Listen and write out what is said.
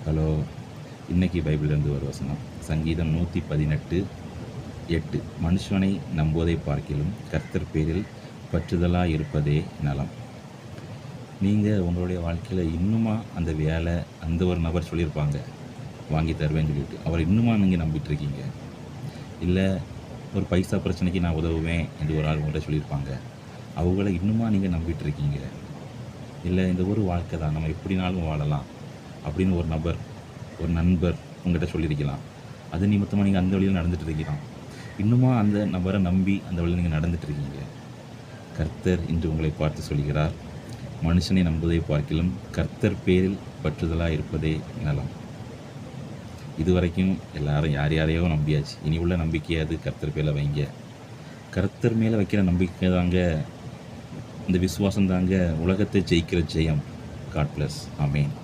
Hello. இன்னைக்கு பைபிள்லேருந்து ஒரு வசனம். சங்கீதம் 118:8. மனுஷனை நம்புவதை பார்க்கிலும் கர்த்தர் பேரில் பற்றுதலாக இருப்பதே நலம். நீங்கள் உங்களுடைய வாழ்க்கையில் இன்னுமா அந்த வேலை அந்த ஒரு நபர் சொல்லியிருப்பாங்க வாங்கி தருவேன்னு சொல்லிட்டு அவரை இன்னுமா நீங்கள் நம்பிட்டு இருக்கீங்க? இல்லை ஒரு பைசா பிரச்சனைக்கு நான் உதவுவேன் என்று ஒரு ஆள் உங்கள்கிட்ட சொல்லியிருப்பாங்க, அவங்கள இன்னுமா நீங்கள் நம்பிட்டு இருக்கீங்க? இல்லை இந்த ஒரு வாழ்க்கை தான், நம்ம எப்படினாலும் வாழலாம் அப்படின்னு ஒரு நபர், ஒரு நண்பர் உங்கள்கிட்ட சொல்லியிருக்கலாம். அது நிமித்தமாக நீங்கள் அந்த வழியில் நடந்துகிட்டு இருக்கலாம். இன்னுமா அந்த நபரை நம்பி அந்த வழியில் நீங்கள் நடந்துகிட்டு இருக்கீங்க. கர்த்தர் இன்று உங்களை பார்த்து சொல்கிறார், மனுஷனை நம்புவதை பார்க்கிலும் கர்த்தர் பேரில் பற்றுதலாக இருப்பதே நலம். இதுவரைக்கும் எல்லாரும் யாரையோ நம்பியாச்சு. இனி உள்ள நம்பிக்கையை அது கர்த்தர் பேரில் வைங்க. கர்த்தர் மேலே வைக்கிற நம்பிக்கை தாங்க, இந்த விசுவாசம் தாங்க உலகத்தை ஜெயிக்கிற ஜெயம். God plus. ஆமேன்.